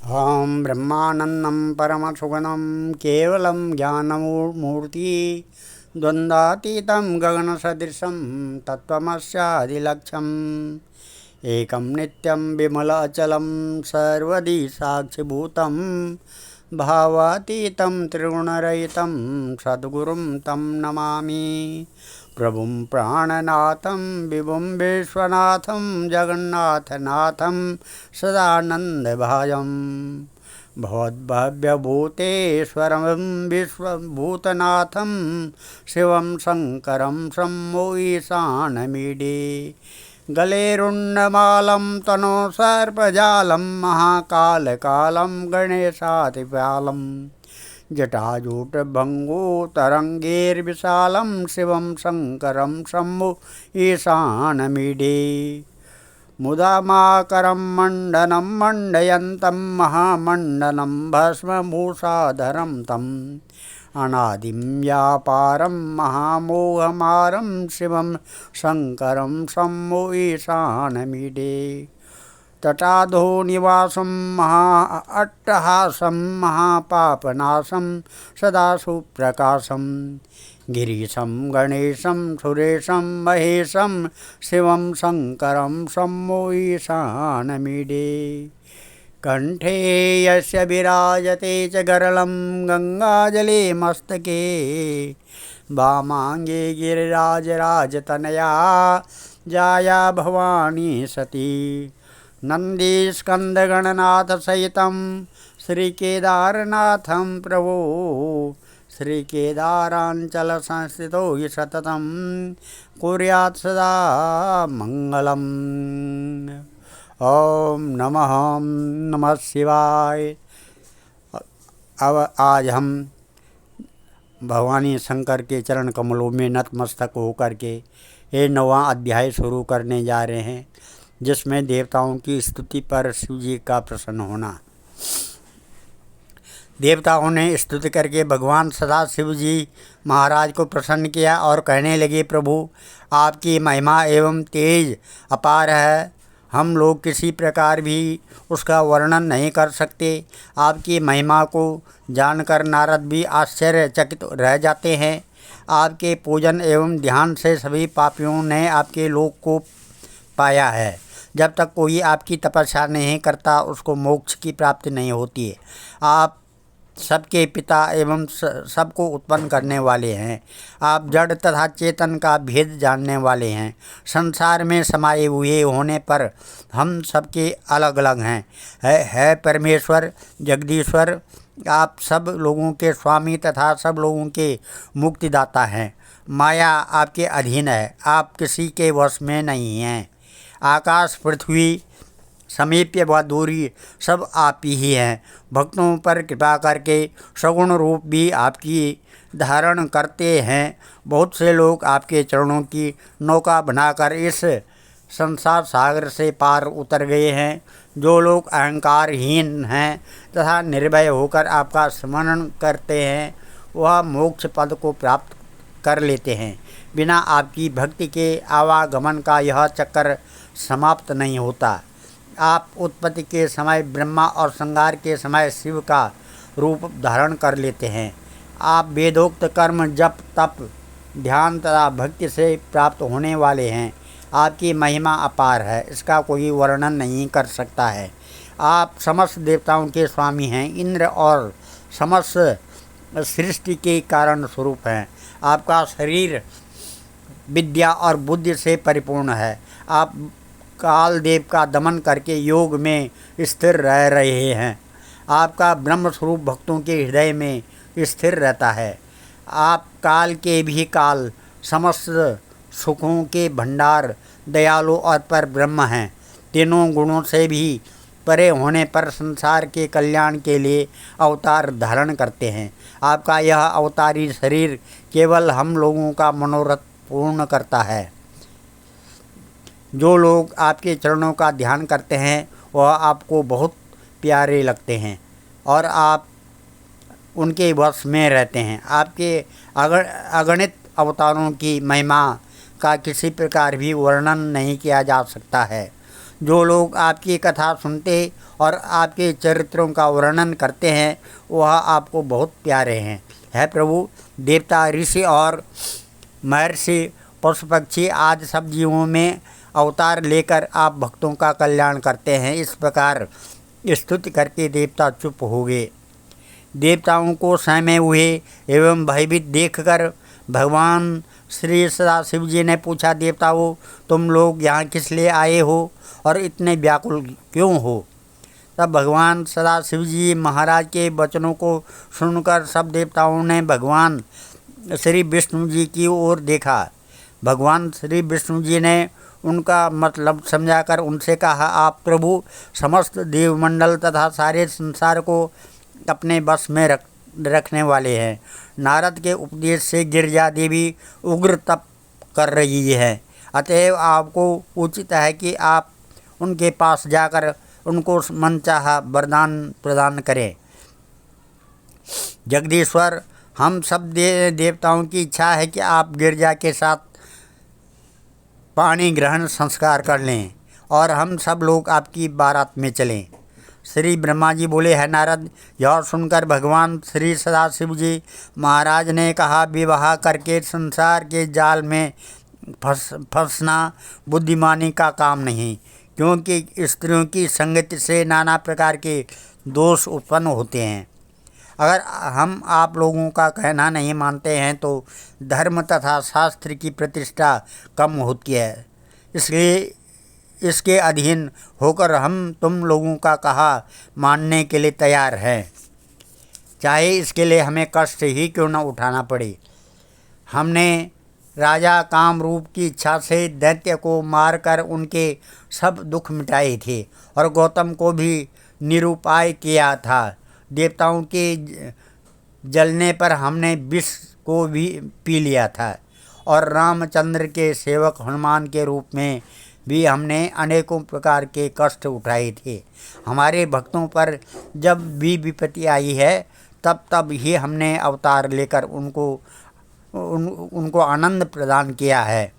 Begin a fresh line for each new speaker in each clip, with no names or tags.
अहं ब्रह्मानन्दं परमसुगनं केवलं ज्ञानमूर्ति द्वन्द्वातीतं गगनसदृशं तत्त्वमस्यादिलक्ष्यम् एकं नित्यं विमलाचलं सर्वदि साक्षिभूतं भावातीतं त्रिगुणरहितं सद्गुरुं तं नमामि। प्रभुं प्राणनाथं विभुं विश्वनाथं जगन्नाथनाथं सदानन्दभाजं भवद्भव्यभूतेश्वरं विश्वभूतनाथं शिवं शङ्करं शम्भो ईशानमीडे। गलेरुण्डमालं तनो सर्पजालं महाकालकालं गणेशातिपालं जटाजूटभङ्गुतरङ्गैर्विशालं शिवं शङ्करं शम्भो ईशानमीडे। मुदामाकरं मण्डनं मण्डयन्तं महामण्डलं भस्मभूषाधरं तम् अनादिं व्यापारं महामोहमारं शिवं शङ्करं शम्भो ईशानमीडे। तटाधो निवासं अट्टहासं महापापनाशं सदा सुप्रकाशं गिरीशं गणेशं सुरेशं महेशं शिवं शङ्करं शम्भो ईशानमीडे। कंठे यस्य विराजते च गरलं गंगाजले मस्तके वामांगे गिरिराजराजतनया जाया भवानी सती। नन्दीस्कन्दगणनाथ सहितं श्रीकेदारनाथं प्रभो श्रीकेदाराञ्चल संस्थितो हि सततं कुर्यात् सदा मङ्गलम्। ओम नमः शिवाय। अब आज हम भवानी शंकर के चरण कमलों में नतमस्तक होकर के ये 9वां अध्याय शुरू करने जा रहे हैं, जिसमें देवताओं की स्तुति पर शिव जी का प्रसन्न होना। देवताओं ने स्तुति करके भगवान सदाशिव जी महाराज को प्रसन्न किया और कहने लगे, प्रभु आपकी महिमा एवं तेज अपार है, हम लोग किसी प्रकार भी उसका वर्णन नहीं कर सकते। आपकी महिमा को जानकर नारद भी आश्चर्यचकित रह जाते हैं। आपके पूजन एवं ध्यान से सभी पापियों ने आपके लोक को पाया है। जब तक कोई आपकी तपस्या नहीं करता उसको मोक्ष की प्राप्ति नहीं होती है। आप सबके पिता एवं सबको उत्पन्न करने वाले हैं। आप जड़ तथा चेतन का भेद जानने वाले हैं। संसार में समाये हुए होने पर हम सबके अलग अलग हैं। है परमेश्वर जगदीश्वर, आप सब लोगों के स्वामी तथा सब लोगों के मुक्तिदाता हैं। माया आपके अधीन है, आप किसी के वश में नहीं हैं। आकाश पृथ्वी समीप्य व दूरी सब आप ही हैं। भक्तों पर कृपा करके सगुण रूप भी आपकी धारण करते हैं। बहुत से लोग आपके चरणों की नौका बनाकर इस संसार सागर से पार उतर गए हैं। जो लोग अहंकारहीन हैं तथा निर्भय होकर आपका स्मरण करते हैं वह मोक्ष पद को प्राप्त कर लेते हैं। बिना आपकी भक्ति के आवागमन का यह चक्कर समाप्त नहीं होता। आप उत्पत्ति के समय ब्रह्मा और संहार के समय शिव का रूप धारण कर लेते हैं। आप वेदोक्त कर्म जप तप ध्यान तथा भक्ति से प्राप्त होने वाले हैं। आपकी महिमा अपार है, इसका कोई वर्णन नहीं कर सकता है। आप समस्त देवताओं के स्वामी हैं, इंद्र और समस्त सृष्टि के कारण स्वरूप हैं। आपका शरीर विद्या और बुद्धि से परिपूर्ण है। आप काल देव का दमन करके योग में स्थिर रह रहे हैं। आपका ब्रह्म स्वरूप भक्तों के हृदय में स्थिर रहता है। आप काल के भी काल, समस्त सुखों के भंडार, दयालु और पर ब्रह्म हैं। तीनों गुणों से भी परे होने पर संसार के कल्याण के लिए अवतार धारण करते हैं। आपका यह अवतारी शरीर केवल हम लोगों का मनोरथ पूर्ण करता है। जो लोग आपके चरणों का ध्यान करते हैं वह आपको बहुत प्यारे लगते हैं और आप उनके वश में रहते हैं। आपके अगणित अवतारों की महिमा का किसी प्रकार भी वर्णन नहीं किया जा सकता है। जो लोग आपकी कथा सुनते और आपके चरित्रों का वर्णन करते हैं वह आपको बहुत प्यारे हैं। है प्रभु, देवता, ऋषि और महर्षि, पशु पक्षी आदि सब जीवों में अवतार लेकर आप भक्तों का कल्याण करते हैं। इस प्रकार स्तुति करके देवता चुप हो गए। देवताओं को सहमे हुए एवं भयभीत देखकर भगवान श्री सदाशिव जी ने पूछा, देवताओं, तुम लोग यहाँ किस लिए आए हो और इतने व्याकुल क्यों हो? तब भगवान सदाशिव जी महाराज के वचनों को सुनकर सब देवताओं ने भगवान श्री विष्णु जी की ओर देखा। भगवान श्री विष्णु जी ने उनका मतलब समझाकर उनसे कहा, आप प्रभु समस्त देवमंडल तथा सारे संसार को अपने बस में रखने वाले हैं। नारद के उपदेश से गिरिजा देवी उग्र तप कर रही है, अतएव आपको उचित है कि आप उनके पास जाकर उनको मनचाहा वरदान प्रदान करें। जगदीश्वर, हम सब देवताओं की इच्छा है कि आप गिरिजा के साथ पाणी ग्रहण संस्कार कर लें और हम सब लोग आपकी बारात में चलें। श्री ब्रह्मा जी बोले, है नारद, यह सुनकर भगवान श्री सदाशिव जी महाराज ने कहा, विवाह करके संसार के जाल में फंसना बुद्धिमानी का काम नहीं, क्योंकि स्त्रियों की संगति से नाना प्रकार के दोष उत्पन्न होते हैं। अगर हम आप लोगों का कहना नहीं मानते हैं तो धर्म तथा शास्त्र की प्रतिष्ठा कम होती है। इसलिए इसके अधीन होकर हम तुम लोगों का कहा मानने के लिए तैयार हैं, चाहे इसके लिए हमें कष्ट ही क्यों न उठाना पड़े। हमने राजा कामरूप की इच्छा से दैत्य को मारकर उनके सब दुख मिटाए थे और गौतम को भी निरुपाय किया था। देवताओं के जलने पर हमने विष को भी पी लिया था और रामचंद्र के सेवक हनुमान के रूप में भी हमने अनेकों प्रकार के कष्ट उठाए थे। हमारे भक्तों पर जब भी विपत्ति आई है तब ही हमने अवतार लेकर उनको आनंद प्रदान किया है।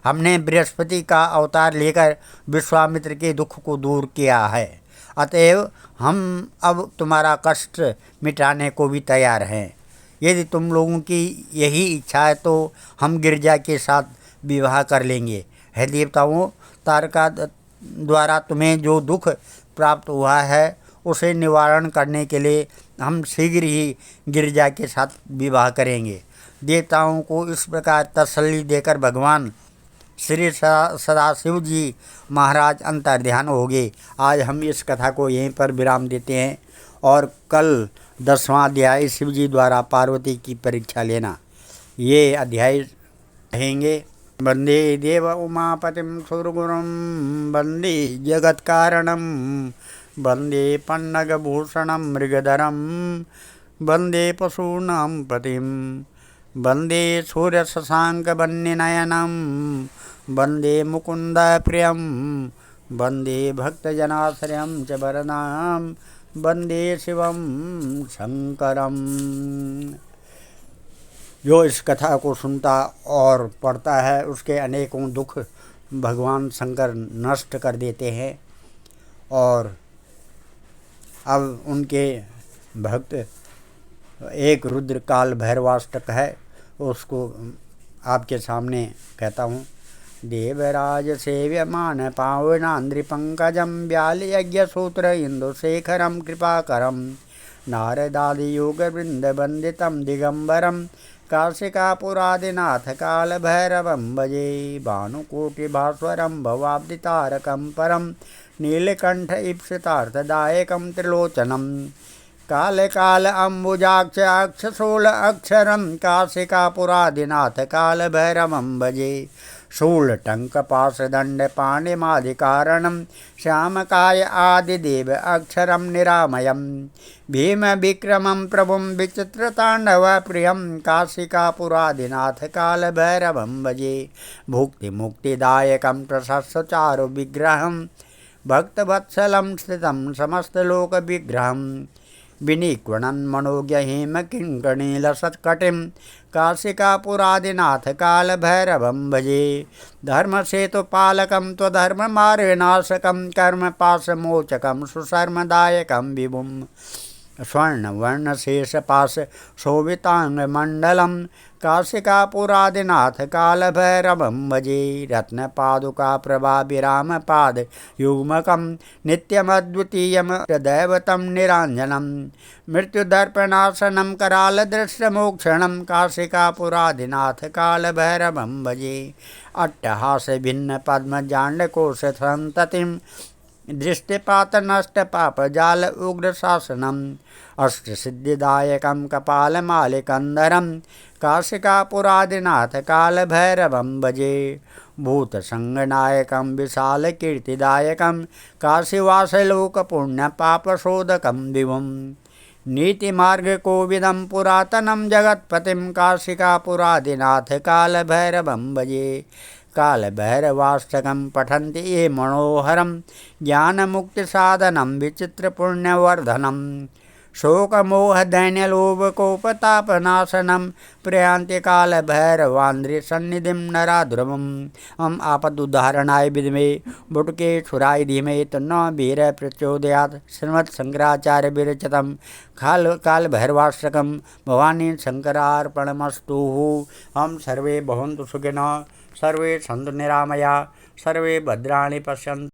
हमने बृहस्पति का अवतार लेकर विश्वामित्र के दुख को दूर किया है। अतएव हम अब तुम्हारा कष्ट मिटाने को भी तैयार हैं। यदि तुम लोगों की यही इच्छा है तो हम गिरिजा के साथ विवाह कर लेंगे। है देवताओं, तारका द्वारा तुम्हें जो दुख प्राप्त हुआ है उसे निवारण करने के लिए हम शीघ्र ही गिरिजा के साथ विवाह करेंगे। देवताओं को इस प्रकार तसल्ली देकर भगवान श्री सदाशिव जी महाराज अंतर्ध्यान हो गए। आज हम इस कथा को यहीं पर विराम देते हैं और कल 10वां अध्याय शिव जी द्वारा पार्वती की परीक्षा लेना, ये अध्याय रहेंगे। वंदे देव उमापतिम सुरगुरुम वंदे जगत कारणम वंदे पन्नगभूषणम मृगधरम वंदे पशूनां पतिम वंदे सूर्य शशांक वन्यनयनम वंदे मुकुंद प्रियम वंदे भक्तजनाश्रयं च वरदां वंदे शिवम शंकरम। जो इस कथा को सुनता और पढ़ता है उसके अनेकों दुख भगवान शंकर नष्ट कर देते हैं। और अब उनके भक्त एक रुद्र काल भैरवाष्टक है, उसको आपके सामने कहता हूँ। देवराज सेव्यमान पावनान्द्रि पंकजम व्याल यज्ञ सूत्र इंदुशेखरम कृपाकरम नारदादि योग वृंद वंदितम दिगंबरम काशिकापुरादिनाथ काल भैरवं भजे भानुकोटि भास्वरम भवाब्दितारकं परम नीलकंठ ईप्सितार्थदायकं त्रिलोचनम काल काल अम्बुजाक्ष अक्षशूल अक्षरम काशिकापुरादिनाथ काल भैरवं भजे शूल टंक पाश दंड पाणिमादिकारणम श्यामकाय आदिदेव अक्षरम निरामयम भीम विक्रमं प्रभुं विचित्रतांडव प्रियं काशिकापुरादिनाथ काल भैरवं भजे भुक्ति मुक्तिदायकं प्रशस्चारु विग्रहं भक्तवत्सलं स्थितं समस्तलोक विग्रहं विनिक्वणन् मनोज्ञहिम किङ्कणीलसत्कटिं काशिकापुरादिनाथ कालभैरवं भजे। धर्मसेतुपालकं त्वधर्ममार्गनाशकं कर्मपाशमोचकं सुशर्मदायकं विभुं स्वर्णवर्णशेषपाश शोभिताङ्गमण्डलं काशिकापुरादिनाथ कालभैरवं भजे। रत्नपादुकाप्रभाभिरामपादयुग्मकं नित्यमद्वितीयं दैवतं निराञ्जनं मृत्युदर्पणासनं करालदृश्यमोक्षणं काशिकापुरादिनाथ कालभैरवं भजे। अट्टहासभिन्नपद्मजाण्डकोशसन्ततिं दृष्टिपातनष्टपापजाल उग्रशासनम् अष्टसिद्धिदायकं कपालमालिकन्धरं काशिकापुरादिनाथ कालभैरवं भजे। भूतसङ्गनायकं विशालकीर्तिदायकं काशीवासलोकपुण्यपापशोधकं विभुं नीतिमार्गकोविदं पुरातनं जगत्पतिं काशिकापुरादिनाथ कालभैरवं भजे। कालभैरवाष्टकं पठन्ति ये मनोहरं ज्ञानमुक्तिसाधनं विचित्रपुण्यवर्धनं शोकमोहदैन्यलोभकोपतापनाशनं प्रयान्ति कालभैरवान्द्रिसन्निधिं नरा ध्रुवम्। हम आपदुद्धारणाय विद्महे बटुकेश्वराय धीमहि तन्नो वीरः प्रचोदयात्। श्रीमत्शङ्कराचार्य विरचितं कालभैरवाष्टकं भवानी शङ्करार्पणमस्तु। हम सर्वे भवन्तु सुखिनः, सर्वे सन्तु निरामया, सर्वे भद्राणि पश्यन्तु।